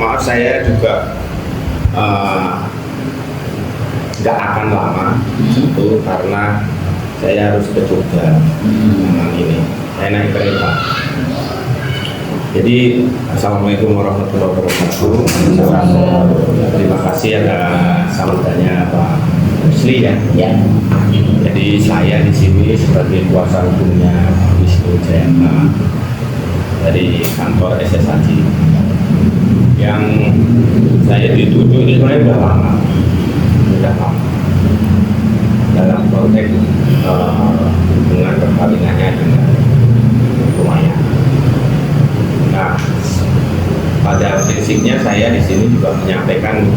maaf saya juga nggak akan lama itu karena saya harus ke Jogja memang ini saya naik kereta. Jadi assalamualaikum warahmatullahi wabarakatuh. Terima kasih atas sambutannya Pak Rusli ya. Jadi saya di sini sebagai kuasa hukumnya Wisnu Jayanta dari kantor SSAJ. Yang saya dituju ini sebenarnya sudah lama dalam konteks hubungan perkawinannya dengan lumayan. Nah, pada prinsipnya saya di sini juga menyampaikan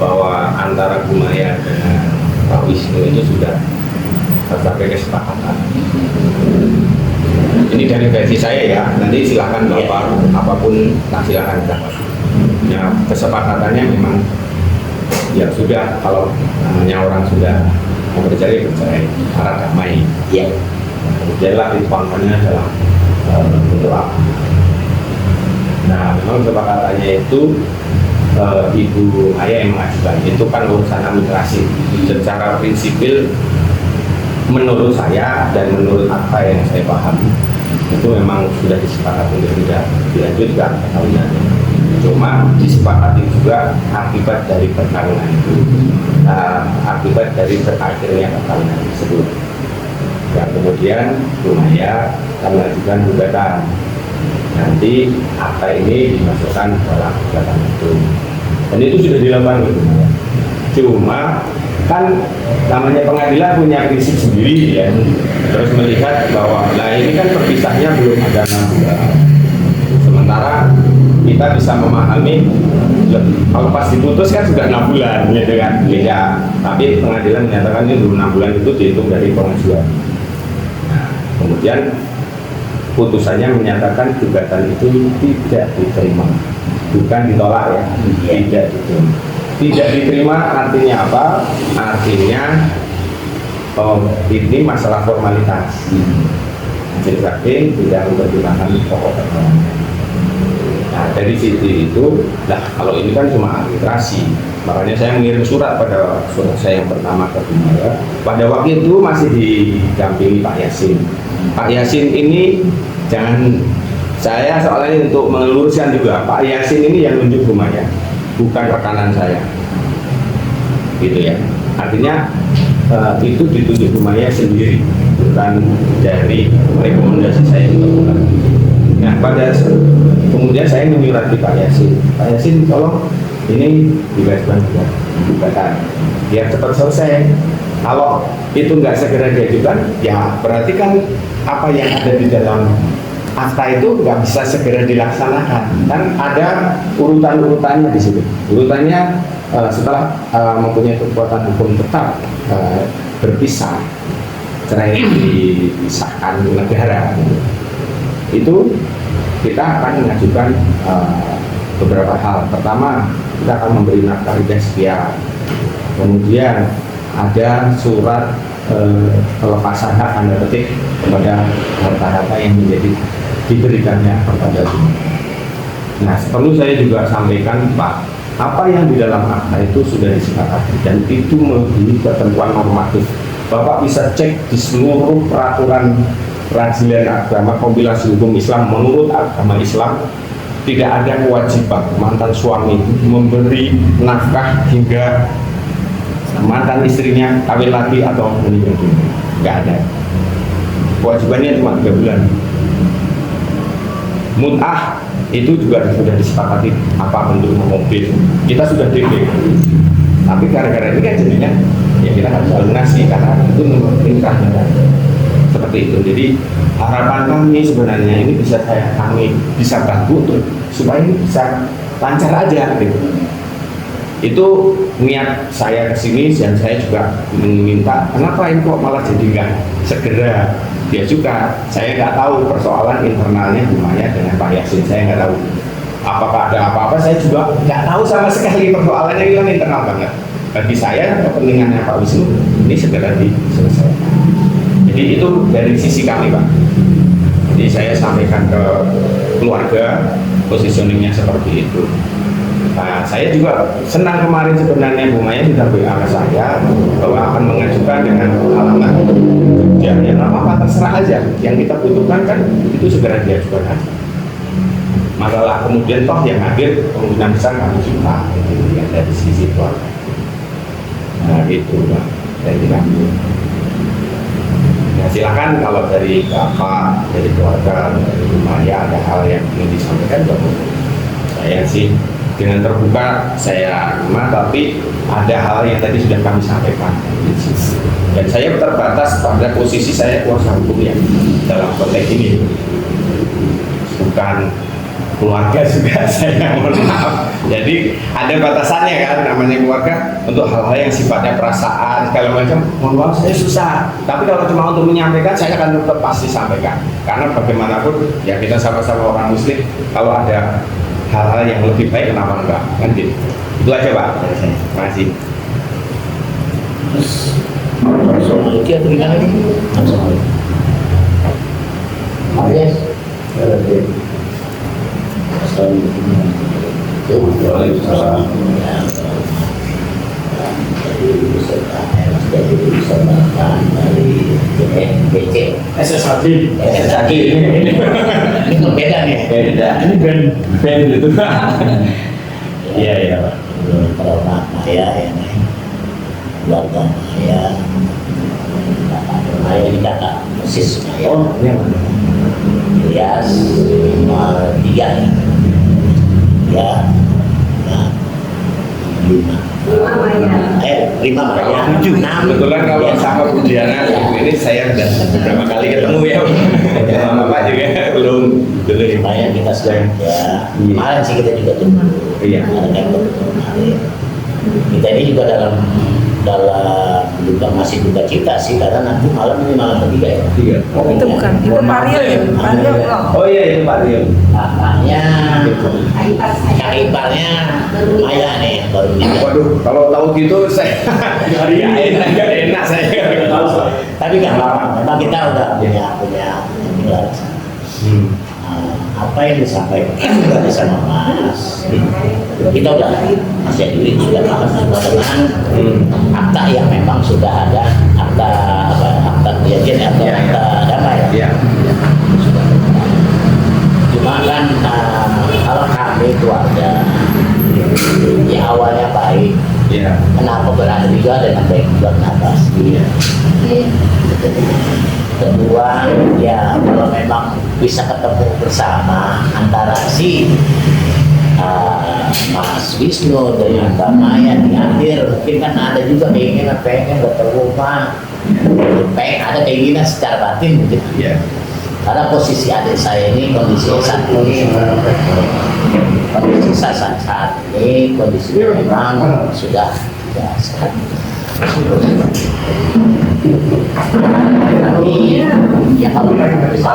bahwa antara Gumaya dengan Pak Wisnu itu sudah tercapai kesepakatan. Ini dari versi saya ya, nanti silakan Bapak apapun, silakan dapat. Nah, kesepakatannya memang ya sudah, kalau namanya orang sudah mau bercerai arah damai. Ya. Kemudianlah dituangkannya dalam bentuk apa. Nah, memang kesepakatannya itu Ibu Ayah yang mengajukan, itu kan urusan administrasi. Secara prinsipil menurut saya dan menurut apa yang saya pahami itu memang sudah disepakati untuk tidak dilanjutkan perkawinannya. Cuma disepakati juga akibat dari perkawinan itu, akibat dari berakhirnya perkawinan tersebut. Dan kemudian Gumaya akan mengajukan gugatan. Nanti akta ini dimasukkan dalam gugatan itu. Dan itu sudah dilakukan oleh Gumaya. Cuma kan namanya pengadilan punya prinsip sendiri ya, terus melihat bahwa nah ini kan perpisahnya belum ada 6 bulan, sementara kita bisa memahami kalau pas diputus kan sudah 6 bulan gitu kan, beda. Tapi pengadilan menyatakan ini belum 6 bulan, itu dihitung dari pengajuan. Nah, kemudian putusannya menyatakan gugatan itu tidak diterima, bukan ditolak ya, tidak diterima. Tidak diterima artinya apa? Artinya ini masalah formalitas. Majelis hakim tidak mempertimbangkan pokok perkara. Nah, dari situ itu, kalau ini kan cuma arbitrasi. Makanya saya mengirim surat pada surat saya yang pertama ke Gumaya. Pada waktu itu masih didampingi Pak Yasin. Pak Yasin ini jangan, saya soalnya untuk meluruskan juga, Pak Yasin ini yang nunjuk Gumaya, bukan rekanan saya, gitu ya. Artinya itu ditunjuk Gumaya sendiri, bukan dari rekomendasi saya untuk bukan. Nah, kemudian saya menyurati Pak Yasin, Pak Yasin tolong ini digariskan juga gugatan biar cepat selesai. Kalau itu nggak segera diajukan, ya berarti kan apa yang ada di dalam akta itu nggak bisa segera dilaksanakan. Kan ada urutan-urutannya di situ. Urutannya setelah mempunyai kekuatan hukum tetap berpisah, cerai dipisahkan negara. Itu kita akan mengajukan beberapa hal. Pertama, kita akan memberi nafkah sekian. Kemudian ada surat pelepasan hak tanda petik kepada harta-harta yang menjadi diberikannya kepada Gumaya. Nah, perlu saya juga sampaikan Pak, apa yang di dalam akta itu sudah disepakati dan itu melebihi ketentuan normatif. Bapak bisa cek di seluruh peraturan peradilan agama kompilasi hukum Islam. Menurut agama Islam tidak ada kewajiban mantan suami memberi nafkah hingga mantan istrinya kawin lagi atau menikah dunia. Nggak ada. Kewajibannya cuma 3 bulan. Mut'ah itu juga sudah disepakati apa bentuk mobil. Kita sudah DP. Tapi gara-gara ini kan jadinya ya kita harus lunasi karena itu inkrahnya kan. Seperti itu. Jadi harapan kami sebenarnya ini kami bisa bantu untuk supaya ini bisa lancar aja gitu. Itu niat saya kesini dan saya juga meminta kenapa ini kok malah jadi nggak segera. Dia juga, saya nggak tahu persoalan internalnya Gumaya dengan Pak Yasin, saya nggak tahu apakah ada apa-apa, saya juga nggak tahu sama sekali. Persoalannya ini kan internal banget. Bagi saya kepentingannya Pak Wisnu ini segera diselesaikan. Jadi itu dari sisi kami Pak. Jadi saya sampaikan ke keluarga positioningnya seperti itu. Nah, saya juga senang kemarin sebenarnya Bu Maya sudah WA ke saya bahwa akan mengajukan dengan alamat Jogja. Ya nggak apa-apa, terserah aja. Yang kita butuhkan kan itu segera diajukan aja. Masalah kemudian toh yang hadir kemungkinan besar kami juga ya, dari sisi keluarga. Nah itu Pak, saya kira. Ya silakan kalau dari Bapak, dari keluarga, dari Bu Maya ada hal yang ingin disampaikan Bapak. Saya sih dengan terbuka saya terima, tapi ada hal yang tadi sudah kami sampaikan dan saya terbatas pada posisi saya kuasa hukum ya dalam konteks ini, bukan keluarga juga saya mohon maaf. Jadi ada batasannya kan, namanya keluarga untuk hal-hal yang sifatnya perasaan segala macam, mohon maaf saya susah. Tapi kalau cuma untuk menyampaikan, saya akan tetap pasti sampaikan, karena bagaimanapun ya kita sama-sama orang muslim, kalau ada hal-hal yang lebih baik kenapa enggak kan gitu. Itu aja Pak. Terima kasih. Assalamualaikum atau gimana nih? Assalamualaikum. Yes. Waalaikumsalam. Jadi bisa makan dari BC SSAD ini beda nih, beda ini band gitu. Iya iya Pak. Kalau Pak Maya ya nih, keluarga Maya, Maya ini kakak persis Maya. Oh iya mana? Ilyas 3 ya, ya, 5 Maya, 7. Kebetulan kalau sama Bu Diana ini saya sudah beberapa kali ketemu ya. Sama Bapak juga belum Maya kita sedang ya. Kemarin sih kita juga tunggu. Iya. Kita ini juga dalam masih duka cita sih, karena nanti malam ini malam ketiga ya. Iya. Oh, itu bukan, itu Mario ya, Mario. Oh iya itu Mario. Kakaknya, kakak iparnya Maya nih baru nikah. Waduh, kalau tahu gitu saya enak saya. Tapi nggak apa-apa, memang kita udah punya apa yang disampaikan tadi sama Mas, kita udah Mas Jaduli sudah paham juga dengan akta yang memang sudah ada, akta perjanjian atau akta damai ya. Cuma kan kalau kami keluarga ya awalnya baik, kenapa berada juga dengan baik juga kenapa sih? Kedua, ya kalau memang bisa ketemu bersama antara si Mas Wisnu dengan Mbak Maya di akhir, mungkin kan ada juga keinginan pengen ketemu Pak, pengen ada keinginan secara batin gitu. Iya. Karena posisi adik saya ini kondisinya saat ini, kondisi saat ini kondisi memang sudah ya sehat. Tapi ya kalau bisa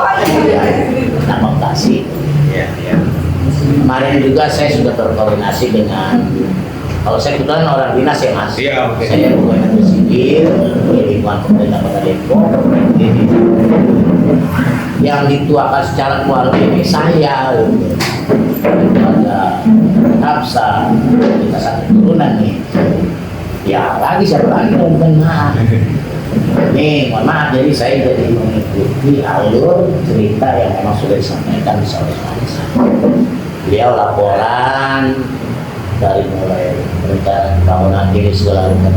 nama kasih. Kemarin juga saya sudah berkoordinasi dengan, kalau saya kebetulan orang dinas ya Mas. Iya, oke. Saya koordinasi sipil di lingkungan pemerintah Kota Depok. Yang dituakan secara keluarga ini saya, keluarga Hafsa, kita satu turunan nih. Ya lagi siapa lagi kalau bukan maaf. Nih mohon maaf, jadi saya jadi mengikuti alur cerita yang memang sudah disampaikan di oleh beliau. Laporan dari mulai perencanaan bangunan ini segala macam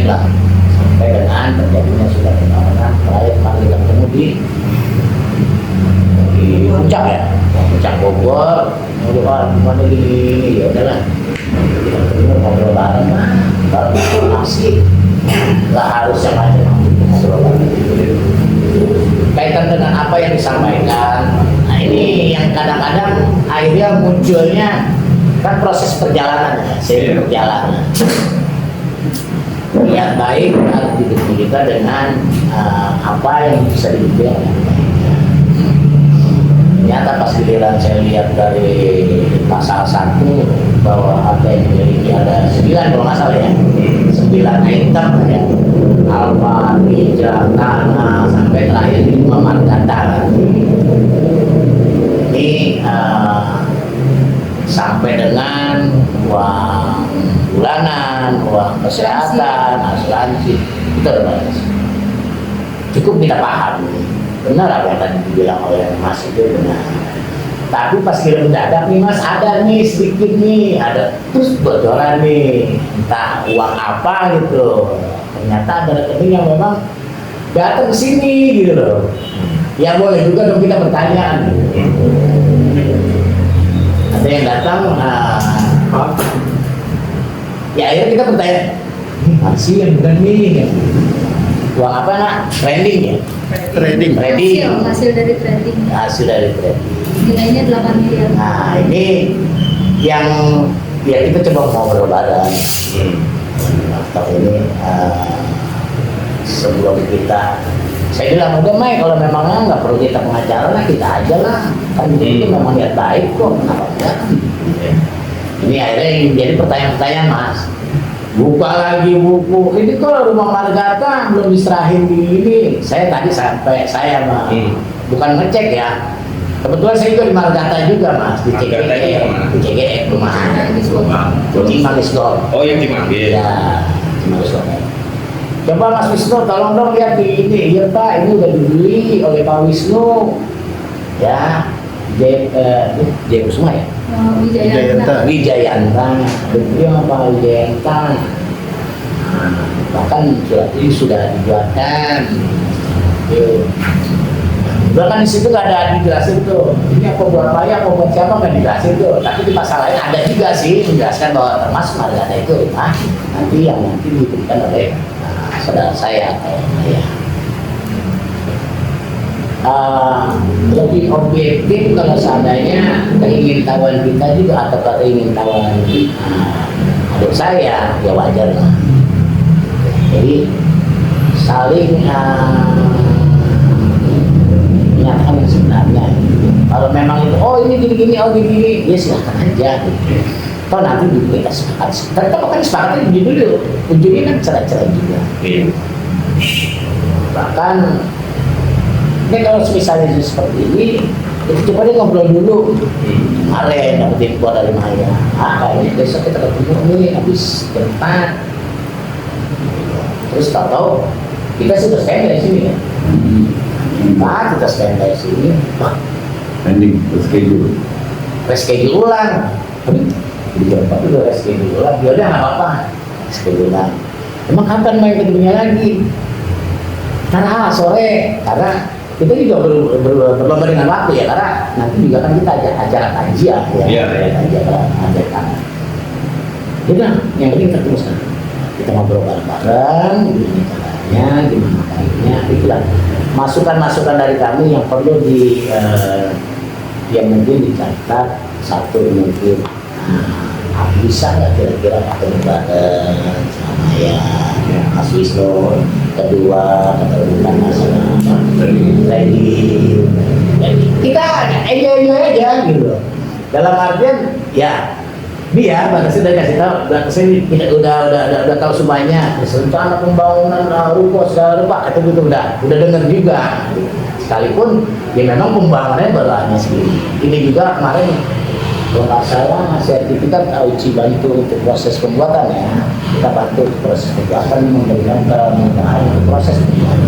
lah sampai dengan terjadinya sudah pembangunan terakhir kali kita ketemu di puncak ya, puncak Bogor. Udah gimana gini ya udahlah kita ketemu ngobrol bareng, baru informasi nggak harus yang macam-macam. Kaitan dengan apa yang disampaikan, nah ini yang kadang-kadang akhirnya munculnya kan proses perjalanan ya, seiring perjalanan. Niat baik harus didukung juga dengan apa yang bisa didukung. Ternyata pas giliran saya lihat dari pasal 1 bahwa harga yang dimiliki ada 9 kalau nggak salah ya, 9 item ya, alfa, hijau, tanah, sampai terakhir ini memarkatan. Ini sampai dengan uang bulanan, uang kesehatan, asuransi, itu ada batas. Cukup kita paham, benar apa yang tadi dibilang oleh Mas itu benar. Tapi pas kirim mendadak nih Mas, ada nih sedikit nih, ada terus bocoran nih, entah uang apa gitu. Ternyata ada rekening yang memang datang ke sini gitu loh. Ya boleh juga dong kita bertanya. Ada yang datang, ya akhirnya kita bertanya, masih yang benar nih, uang apa nak? Trading ya? Trading. Hasil dari trading. Hasil dari trading. Nilainya 8 miliar. Nah ini yang ya kita coba ngobrol bareng. Atau ini sebelum kita, saya bilang udah Mai, kalau memangnya nggak perlu kita pengacara lah, kita aja lah. Kan itu memang niat baik kok, kenapa enggak? Ini akhirnya yang jadi pertanyaan-pertanyaan Mas. Buka lagi buku, ini kok rumah Margata belum diserahin di ini. Saya tadi sampai saya mah bukan ngecek ya. Kebetulan saya juga di Margata juga Mas, di CGE perumahan. Di Magisdor. Oh yang dimanggil. Ya, di Magisdor. Coba Mas Wisnu, tolong dong lihat di ini. Iya Pak, ini udah dibeli oleh Pak Wisnu. Ya, J Kusuma ya? Wijayanta. Dibeli sama Pak Wijayanta. Bahkan surat ini sudah dibuatkan. Bahkan di situ nggak ada dijelasin tuh, ini apa buat saya, apa buat siapa nggak dijelasin tuh. Tapi di pasal lain ada juga sih menjelaskan bahwa termasuk Margata itu rumah nanti yang nanti diberikan oleh saudara saya atau saya. Lebih objektif kalau seandainya keingintahuan kita juga atau keingintahuan adik saya ya wajar lah. Jadi saling menyatakan yang sebenarnya. Kalau memang itu, oh ini gini-gini, oh gini-gini, ya silahkan aja. Kalau nanti kita sepakat, tapi kalau kan sepakatnya dulu, ujungnya kan cerai-cerai juga. Bahkan ini kalau misalnya seperti ini, itu coba deh ngobrol dulu. Kemarin dapat info dari Maya, kayaknya besok kita ketemu nih habis depan. Terus tahu kita sudah stand dari sini ya. Kita stand dari sini. Pending Reschedule ulang. Bapak udah reschedule ulang. Ya udah nggak apa-apa. Reschedule ulang. Emang kapan main ketemunya lagi? Karena sore, karena kita juga berlomba dengan waktu ya, karena nanti juga kan kita acara kajian ya. Acara. Udah, yang penting ketemu sekarang. Kita ngobrol bareng-bareng, gimana caranya, gimana kainnya, itulah masukan-masukan dari kami yang perlu yang mungkin dicatat. Satu mungkin bisa nggak kira-kira ketemu bareng sama ya Mas Wisnu. Kedua ketemukan masalah lagi kita enjoy aja gitu. Dalam artian ya biar batasnya udah kasih tahu, batasnya kita udah tahu semuanya, rencana pembangunan ruko segala rupa itu gitu udah dengar juga. Sekalipun ya memang pembangunannya baru hanya segini. Ini juga kemarin kalau saya sertifikat uji bantu untuk proses pembuatan ya, kita bantu proses pembuatan, memberikan kemudahan untuk proses pembuatan.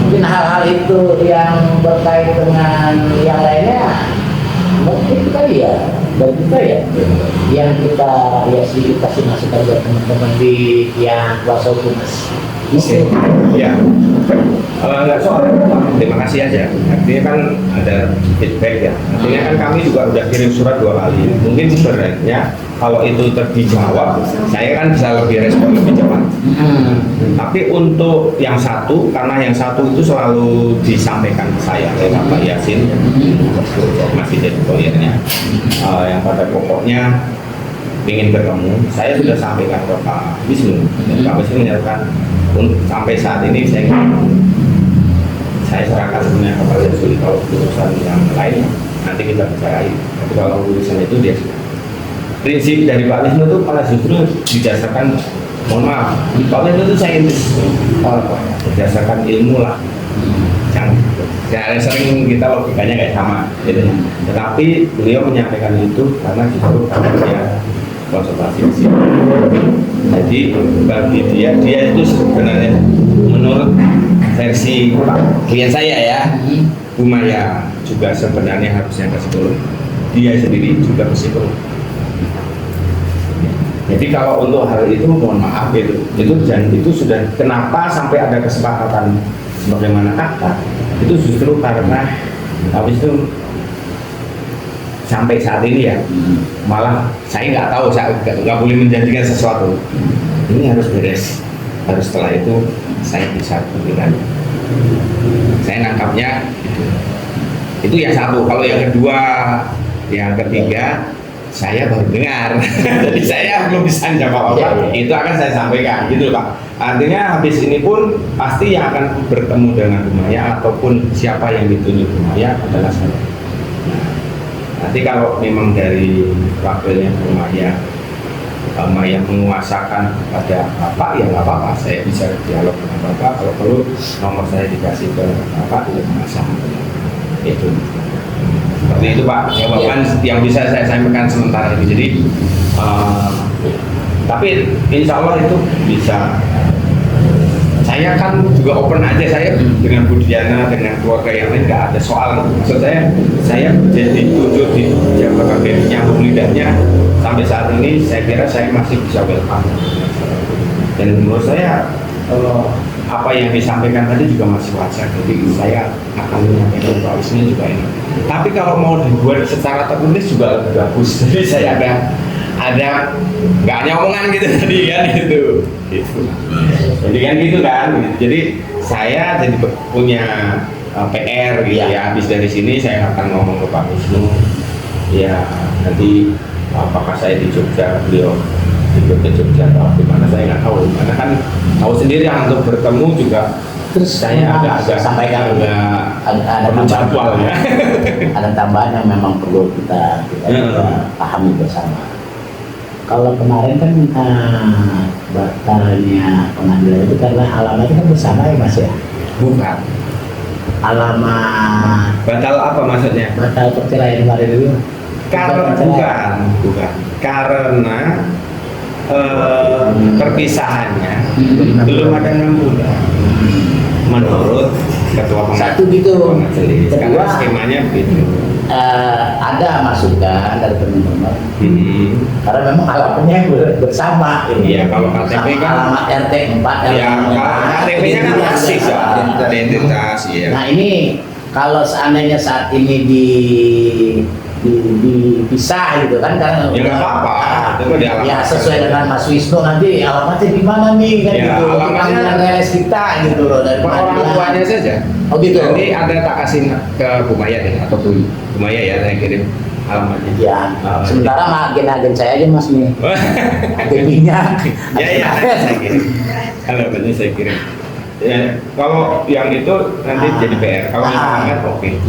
Mungkin hal-hal itu yang berkait dengan yang lainnya mungkin kali ya dari kita ya yang kita ya sedikit kasih masukan buat teman-teman di yang kuasa hukum ya nggak soal terima kasih aja, artinya kan ada feedback ya, artinya kan kami juga udah kirim surat 2 kali, mungkin sebenarnya kalau itu dijawab saya kan bisa lebih respon lebih cepat. Tapi untuk yang satu, karena yang satu itu selalu disampaikan ke saya oleh Bapak Yasin masih jadi lawyernya, yang pada pokoknya ingin bertemu, saya sudah sampaikan ke Pak Wisnu dan Pak Wisnu menyatakan sampai saat ini saya serahkan sebenarnya kepada Yasuli, kalau keputusan yang lain nanti kita bicarain, tapi kalau urusan itu dia prinsip dari Pak Wisnu itu malah justru didasarkan, mohon maaf, Pak Wisnu itu saintis berdasarkan ilmu lah, jangan Ya, sering kita logikanya nggak sama, gitu. Tetapi beliau menyampaikan itu karena justru karena dia konsultasi di sini. Jadi bagi dia itu sebenarnya menurut versi klien saya ya, Bu Maya juga sebenarnya harusnya ke psikolog. Dia sendiri juga ke psikolog. Jadi kalau untuk hal itu mohon maaf itu dan itu sudah kenapa sampai ada kesepakatan sebagaimana kata itu justru karena habis itu sampai saat ini ya malah saya nggak tahu, saya nggak boleh menjanjikan sesuatu, ini harus beres, harus setelah itu saya bisa berpikiran. Saya nangkapnya itu yang satu. Kalau yang kedua, yang ketiga saya baru dengar. Jadi saya belum bisa jawab apa-apa. Itu akan saya sampaikan gitu Pak. Artinya habis ini pun pasti yang akan bertemu dengan Bu Maya ataupun siapa yang ditunjuk Bu Maya adalah saya. Nah, nanti kalau memang dari wakilnya Bu Maya menguasakan kepada Bapak, ya nggak apa-apa, saya bisa dialog dengan Bapak. Kalau perlu nomor saya dikasih ke Bapak, tidak masalah. Itu seperti itu Pak, jawaban yang bisa saya sampaikan sementara ini. Jadi tapi insya Allah itu bisa. Saya kan juga open aja, saya dengan Bu Diana, dengan keluarga yang lain nggak ada soal. Maksud saya jadi tujuh di jabatan nyambung lidahnya sampai saat ini, saya kira saya masih bisa welcome. Dan menurut saya apa yang disampaikan tadi juga masih wajar. Jadi saya akan menyampaikan Pak Wisnu juga ini. Tapi kalau mau dibuat secara tertulis juga bagus. Jadi saya ada nggak hanya omongan gitu tadi kan gitu. Jadi kan gitu kan. Jadi saya jadi punya PR gitu ya. Habis dari sini saya akan ngomong ke Pak Wisnu. Ya nanti apakah saya di Jogja, beliau ikut ke Jogja atau gimana saya nggak tahu. Karena kan tahu sendiri yang untuk bertemu juga. Terus saya agak sampaikan ada jadwal ya. Ada tambahan yang memang perlu kita pahami bersama. Kalau kemarin kan batalnya pengadilan itu karena alamatnya kan bersama ya Mas ya? Bukan. Alamat batal apa maksudnya? Batal perceraian kemarin itu? Bukan. Karena perpisahannya belum ada 6 bulan. Menurut ketua Satu gitu. majelis. Karena skemanya begitu. Ada masukan dari teman-teman. Karena memang alamatnya bersama ini. Iya, kalau KTP kan alamat RT 4 ya, kalau KTP-nya kan masih identitas ya. Nah ini kalau seandainya saat ini dipisah gitu kan karena ya nggak apa-apa. Ya sesuai dengan Mas Wisnu nanti alamatnya di mana nih kan ya, gitu. Alamatnya reales kita gitu loh dari orang tuanya saja. Oh gitu. Nanti ada tak kasih ke Bu Maya deh atau Bu Maya ya, saya kirim alamatnya. Ya. Sementara agen saya aja Mas nih. KTP-nya. Ya, saya kirim. Alamatnya saya kirim. Ya, kalau yang itu nanti jadi PR. Kalau yang oke.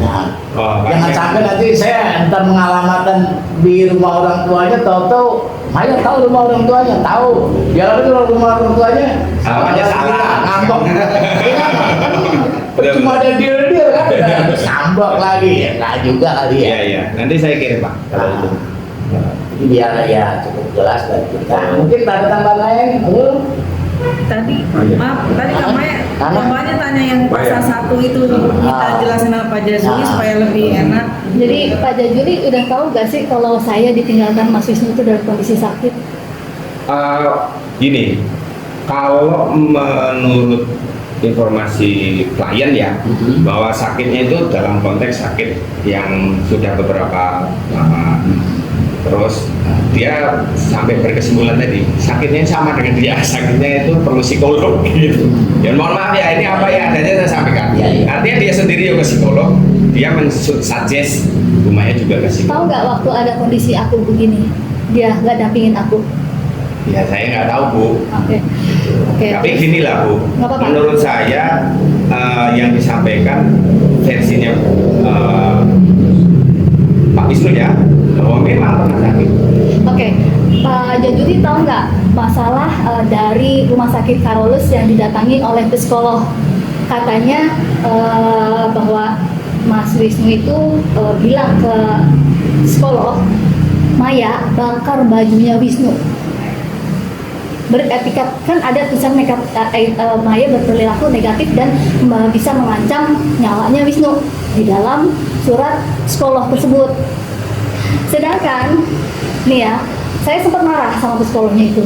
Jangan sampai nanti saya entar mengalamatan di rumah orang tuanya, tahu-tahu Maya tahu rumah orang tuanya, tahu. Dia itu rumah orang tuanya. Alamatnya salah. Ngambek. Cuma ada deal kan, ngambek lagi ya, nggak juga kali ya. Iya. Nanti saya kirim Pak. Kalau itu. Biar ya cukup jelas dari kita. Mungkin ada tambahan lain, Tadi, maaf, tadi Kamanya tanya yang pasal 1 itu kita jelasin sama Pak Jazuli supaya lebih enak. Jadi Pak Jazuli udah tahu gak sih kalau saya ditinggalkan Mas Wisnu itu dalam kondisi sakit? Gini, kalau menurut informasi klien ya, bahwa sakitnya itu dalam konteks sakit yang sudah beberapa lama. Terus dia sampai berkesimpulan tadi sakitnya sama dengan dia, sakitnya itu perlu psikolog gitu. Ya mohon maaf ya, ini apa ya adanya saya sampaikan. Artinya dia sendiri juga psikolog, dia men-suggest Bu Maya juga ke psikolog. Tahu nggak waktu ada kondisi aku begini, dia nggak dampingin aku? Ya saya nggak tahu Bu. Oke. Tapi gini lah Bu, menurut saya yang disampaikan versinya Pak Wisnu ya, bahwa memang pernah sakit. Oke, Pak Jazuli tahu nggak masalah dari Rumah Sakit Karolus yang didatangi oleh psikolog? Katanya bahwa Mas Wisnu itu bilang ke psikolog, Maya bakar bajunya Wisnu. Beretikat, kan ada tulisan Maya berperilaku negatif dan bisa mengancam nyawanya Wisnu di dalam surat psikolog tersebut. Sedangkan nih ya, saya sempat marah sama psikolognya itu.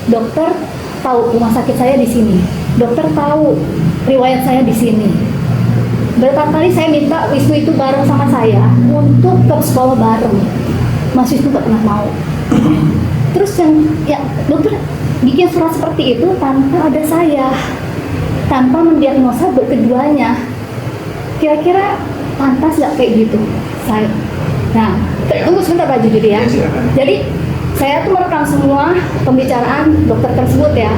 Dokter tahu rumah sakit saya di sini. Dokter tahu riwayat saya di sini. Berkali-kali saya minta Wisnu itu bareng sama saya untuk ke sekolah bareng. Mas Wisnu gak pernah mau. Terus ya dokter bikin surat seperti itu tanpa ada saya, tanpa mendiagnosa keduanya. Kira-kira pantas gak kayak gitu? Nah, tunggu sebentar Pak Jujur ya. Jadi saya tuh merekam semua pembicaraan dokter tersebut ya.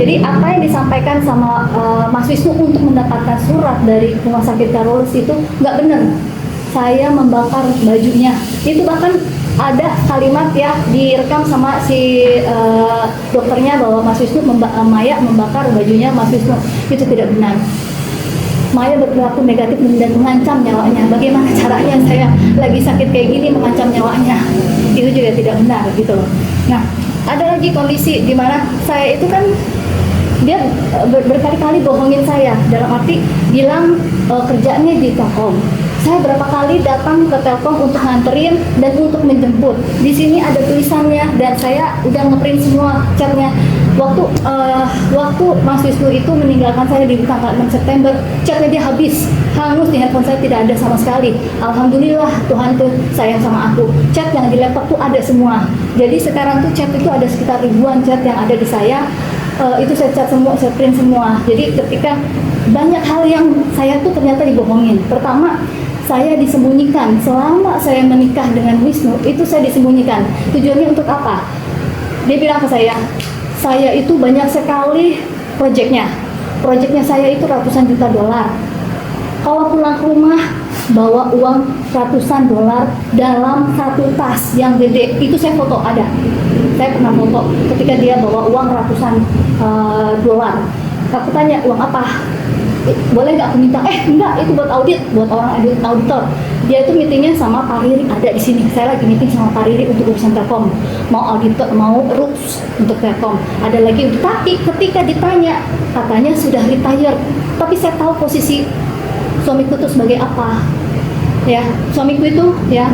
Jadi apa yang disampaikan sama Mas Wisnu untuk mendapatkan surat dari rumah sakit Carolus itu nggak benar. Saya membakar bajunya. Itu bahkan ada kalimat ya direkam sama si dokternya bahwa Mas Wisnu Maya membakar bajunya Mas Wisnu. Itu tidak benar. Maya berperilaku negatif dan mengancam nyawanya. Bagaimana caranya saya lagi sakit kayak gini mengancam nyawanya? Itu juga tidak benar gitu loh. Nah, ada lagi kondisi di mana saya itu kan dia berkali-kali bohongin saya, dalam arti bilang kerjaannya di Telkom. Saya berapa kali datang ke Telkom untuk nganterin dan untuk menjemput. Di sini ada tulisannya dan saya udah ngeprint semua chatnya. Waktu Mas Wisnu itu meninggalkan saya di tanggal 6 September, chatnya dia habis, hangus di handphone saya, tidak ada sama sekali. Alhamdulillah Tuhan tuh sayang sama aku. Chat yang di laptop tuh ada semua. Jadi sekarang tuh chat itu ada sekitar ribuan chat yang ada di saya. Itu saya chat semua, saya print semua. Jadi ketika banyak hal yang saya tuh ternyata dibohongin. Pertama, saya disembunyikan selama saya menikah dengan Wisnu, itu saya disembunyikan. Tujuannya untuk apa? Dia bilang ke saya itu banyak sekali proyeknya saya itu ratusan juta dolar. Kalau pulang ke rumah bawa uang ratusan dolar dalam satu tas yang gede, itu saya foto, ada. Saya pernah foto ketika dia bawa uang ratusan dolar. Aku tanya, uang apa? Boleh nggak aku minta? Enggak, itu buat audit, buat orang auditor. Dia itu meetingnya sama Pak Riri, ada di sini. Saya lagi meeting sama Pak Riri untuk urusan Telkom, mau auditor, mau rules untuk Telkom. Ada lagi, tapi ketika ditanya, katanya sudah retired. Tapi saya tahu posisi suamiku itu sebagai apa. Ya, suamiku itu ya,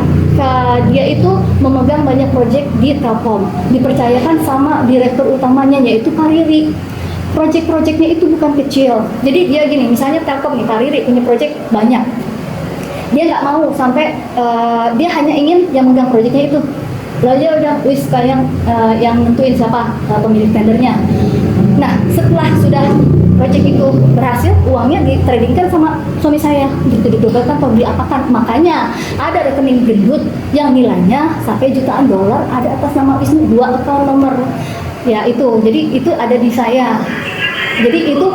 dia itu memegang banyak proyek di Telkom, dipercayakan sama direktur utamanya yaitu Pak Riri. Proyek-proyeknya itu bukan kecil. Jadi dia gini, misalnya Telkom nih, Pak Riri punya proyek banyak. Dia nggak mau sampai dia hanya ingin yang megang proyeknya itu. Lalu dia udah yang nentuin siapa pemilik tendernya. Nah, setelah sudah proyek itu berhasil, uangnya ditradingkan sama suami saya, didobelkan atau diapakan. Makanya ada rekening gendut yang nilainya sampai jutaan dolar, ada atas nama Wisnu, 2 account nomor. Ya itu, jadi itu ada di saya. Jadi itu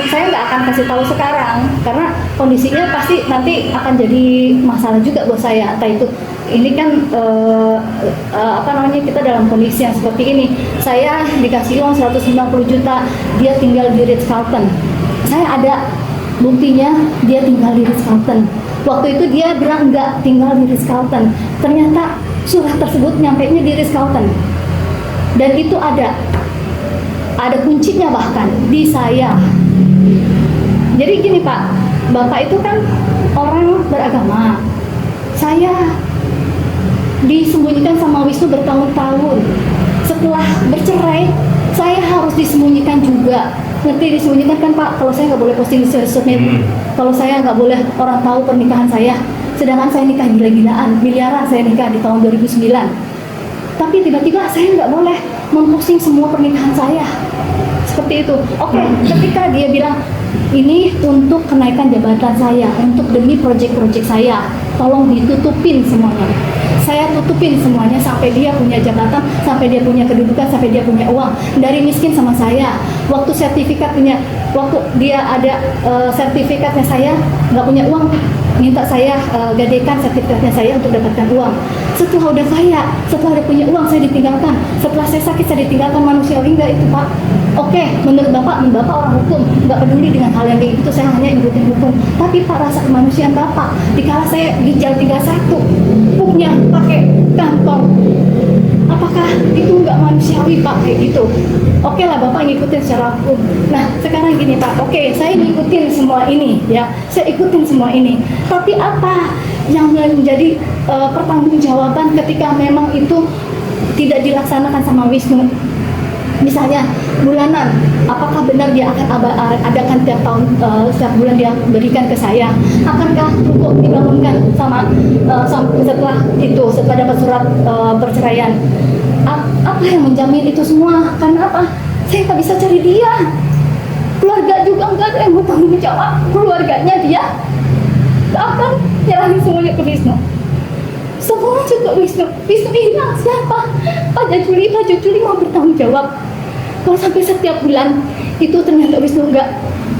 saya nggak akan kasih tahu sekarang karena kondisinya pasti nanti akan jadi masalah juga buat saya. Entah itu ini kan kita dalam kondisi yang seperti ini. Saya dikasih uang 190 juta, dia tinggal di Ritz-Carlton. Saya ada buktinya dia tinggal di Ritz-Carlton. Waktu itu dia bilang nggak tinggal di Ritz-Carlton. Ternyata surat tersebut nyampainya di Ritz-Carlton. Dan itu ada kuncinya bahkan di saya. Jadi gini Pak, Bapak itu kan orang beragama. Saya disembunyikan sama Wisnu bertahun-tahun. Setelah bercerai, saya harus disembunyikan juga. Ngerti disembunyikan kan Pak? Kalau saya nggak boleh posting di sosmed, kalau saya nggak boleh orang tahu pernikahan saya. Sedangkan saya nikah gila-gilaan, miliaran saya nikah di tahun 2009. Tapi tiba-tiba saya nggak boleh memposting semua pernikahan saya. Seperti itu. Oke, ketika dia bilang, ini untuk kenaikan jabatan saya, untuk demi proyek-proyek saya, tolong ditutupin semuanya. Saya tutupin semuanya sampai dia punya jabatan, sampai dia punya kedudukan, sampai dia punya uang. Dari miskin sama saya. Waktu sertifikatnya, waktu dia ada sertifikatnya saya nggak punya uang. minta saya gadekan sertifikatnya saya untuk dapatkan uang. Setelah udah kaya, setelah udah punya uang saya ditinggalkan. Setelah saya sakit saya ditinggalkan, manusiawi nggak itu Pak? Oke, menurut Bapak orang hukum, nggak peduli dengan hal yang kayak gitu, saya hanya ikutin hukum. Tapi Pak, rasa kemanusiaan Bapak, dikala saya ginjal 31, pupnya pakai kantong, apakah itu nggak manusiawi Pak kayak gitu? Oke lah Bapak ngikutin secara hukum. Nah sekarang gini Pak, oke saya ngikutin semua ini ya, saya ikutin semua ini. Tapi apa yang menjadi pertanggungjawaban ketika memang itu tidak dilaksanakan sama Wisnu? Misalnya bulanan, apakah benar dia akan adakan tiap tahun, setiap bulan dia berikan ke saya? Akankah rukuk dibangunkan setelah itu, setelah dapat surat perceraian? Apa yang menjamin itu semua? Karena apa? Saya tak bisa cari dia. Keluarga juga nggak ada yang bertanggung jawab. Keluarganya dia nggak akan nyerahin semuanya ke Wisnu. Semua juga Wisnu. Wisnu hilang siapa? Pak Jajuli mau bertanggung jawab. Kalau sampai setiap bulan itu ternyata Wisnu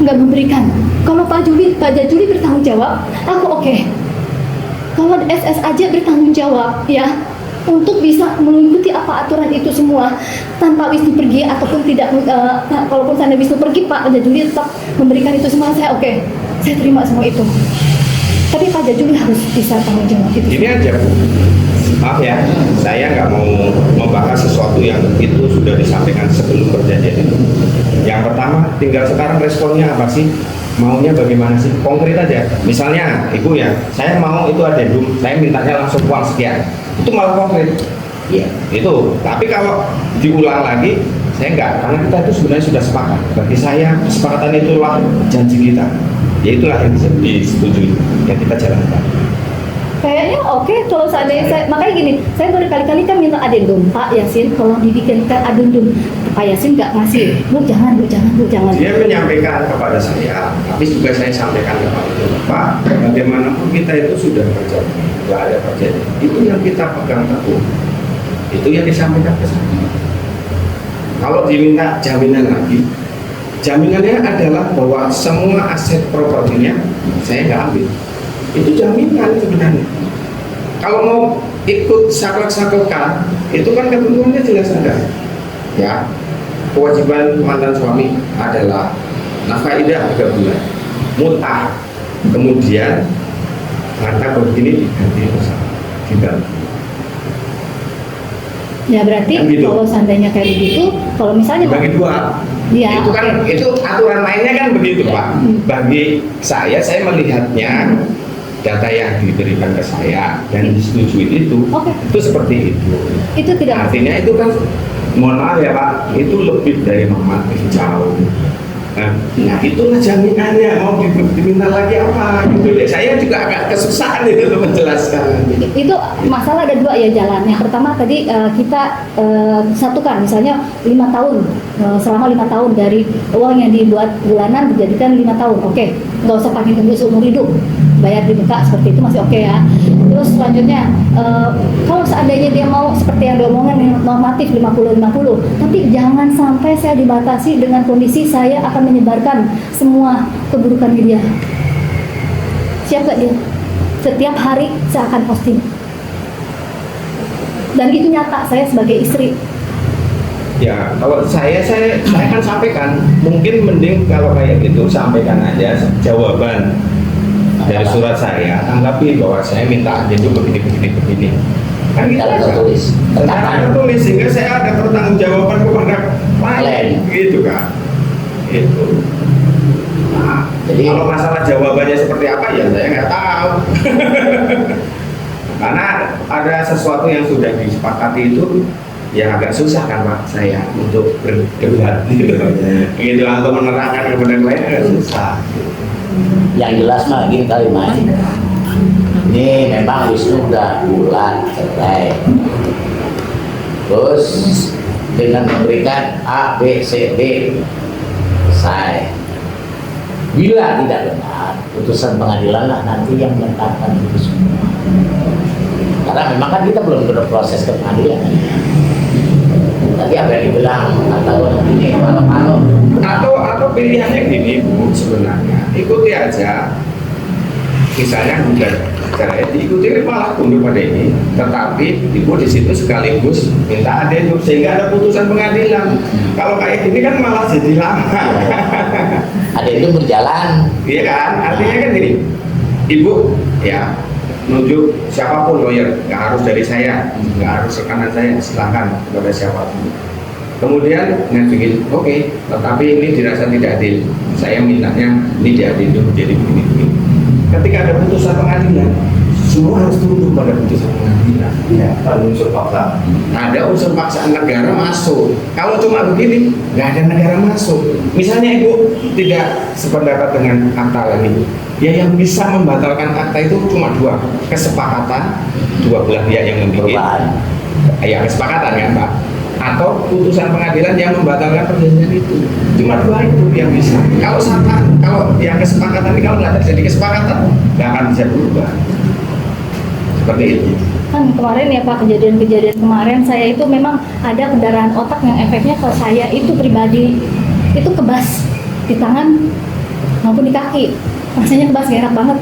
nggak memberikan. Kalau Pak Jajuli bertanggung jawab, aku oke. Kalau SS aja bertanggung jawab, ya, untuk bisa mengikuti apa aturan itu semua tanpa Wisnu pergi ataupun tidak, kalaupun sana Wisnu pergi, Pak Jajuli tetap memberikan itu semua, saya oke. Saya terima semua itu. Tapi Pak Jajuli harus bisa tanggung jawab itu. Ini aja, maaf ya, saya nggak mau membahas sesuatu yang itu sudah disampaikan sebelum perjanjian itu. Yang pertama, tinggal sekarang responnya apa sih? Maunya bagaimana sih? Konkret aja. Misalnya, Ibu ya, saya mau itu adendum, saya mintanya langsung uang sekian. Itu malah konkret. Iya. Itu. Tapi kalau diulang lagi, saya enggak, karena kita itu sebenarnya sudah sepakat. Bagi saya, kesepakatan itulah janji kita. Ya itulah yang disetujui, yang kita jalankan. Kayaknya oke, kalau seandainya saya, makanya gini, saya berkali-kali kan minta adendum, Pak Yasin, kalau dibikinkan adendum, Pak Yasin nggak ngasih, Bu jangan. Dia menyampaikan kepada saya, tapi juga saya sampaikan kepada Pak, bagaimanapun kita itu sudah berjanji, nggak ada perjanjian, itu yang kita pegang teguh, itu yang disampaikan ke saya. Kalau diminta jaminan lagi, jaminannya adalah bahwa semua aset propertinya saya nggak ambil. Itu jaminan sebenarnya. Kalau mau ikut saklek-saklekan, itu kan ketentuannya jelas ada. Ya, kewajiban mantan suami adalah nafkah idah 3 bulan, mut'ah, kemudian harta begini diganti bersama, diganti. Ya berarti Kan gitu. kalau seandainya kayak begitu, kalau misalnya Bagi dua, ya, itu kan itu aturan mainnya kan begitu Pak. Bagi saya melihatnya data yang diberikan ke saya dan disetujui itu, Oke. itu seperti itu. itu tidak Artinya itu kan, mohon maaf ya Pak, itu lebih dari normatif jauh. Nah itulah jaminannya, mau diminta lagi apa gitu ya. Saya juga agak kesusahan itu untuk menjelaskan. itu masalah ada 2 ya jalan. Yang pertama tadi kita satukan, misalnya 5 tahun, selama 5 tahun dari uang yang dibuat bulanan dijadikan 5 tahun, oke, nggak usah pakai tunggu seumur hidup, bayar di muka seperti itu masih oke ya. Terus selanjutnya, kalau seandainya dia mau seperti yang diomongin normatif 50-50, tapi jangan sampai saya dibatasi dengan kondisi saya akan menyebarkan semua keburukan dia. Siap gak dia? Setiap hari saya akan posting. Dan itu nyata, saya sebagai istri. Ya, kalau saya kan sampaikan, mungkin mending kalau kayak gitu sampaikan aja jawaban dari surat saya, tanggapi bahwa saya minta adendum begini. Kan gitu Secara aja. tertulis. Secara tertulis, sehingga saya ada pertanggungjawaban kepada Lain. gitu kan. Itu. Nah, Jadi- kalau masalah jawabannya seperti apa ya saya nggak tahu. Karena ada sesuatu yang sudah disepakati itu ya agak susah kan Pak saya untuk berdebat gitu. Gitu untuk menerangkan kepada klien agak susah. Yang jelas mah gini kali Mas, ini memang Wisnu udah bulan cerai, terus dengan memberikan A, B, C, D selesai. Bila tidak benar, putusan pengadilan lah nanti yang menetapkan itu semua. Karena memang kan kita belum berproses ke pengadilan. Tadi apa yang dibilang atau ini kalau Atau pilihannya gini Bu, sebenarnya ikuti aja misalnya bukan secara etik itu malah tunduk pada ini, tetapi ibu di situ sekaligus minta adendum sehingga ada putusan pengadilan. Kalau kayak gini kan malah jadi lama. Ada itu berjalan. Iya kan, artinya kan gini, ibu ya nunjuk siapapun lawyer, nggak harus dari saya, nggak harus rekanan saya, silakan kepada siapapun. Kemudian ngajuin, oke, tetapi ini dirasa tidak adil. Saya mintanya ini diadil menjadi begini-begini. Ketika ada putusan pengadilan, semua harus tunduk pada putusan pengadilan. Ya, ada unsur paksa. Ada unsur paksaan negara masuk. Kalau cuma begini, nggak ada negara masuk. Misalnya ibu tidak sependapat dengan akta lagi, ya yang bisa membatalkan akta itu cuma dua, kesepakatan dua belah pihak yang membuat. Perubahan. Ya kesepakatan kan Pak, atau putusan pengadilan yang membatalkan perjanjian itu. Cuma dua itu yang bisa. Kalau yang kesepakatan ini kalau nggak terjadi kesepakatan nggak akan bisa berubah. Seperti itu. Kan kemarin ya Pak, kejadian-kejadian kemarin saya itu memang ada pendarahan otak yang efeknya ke saya itu pribadi itu kebas di tangan maupun di kaki, rasanya kebas, gak enak banget.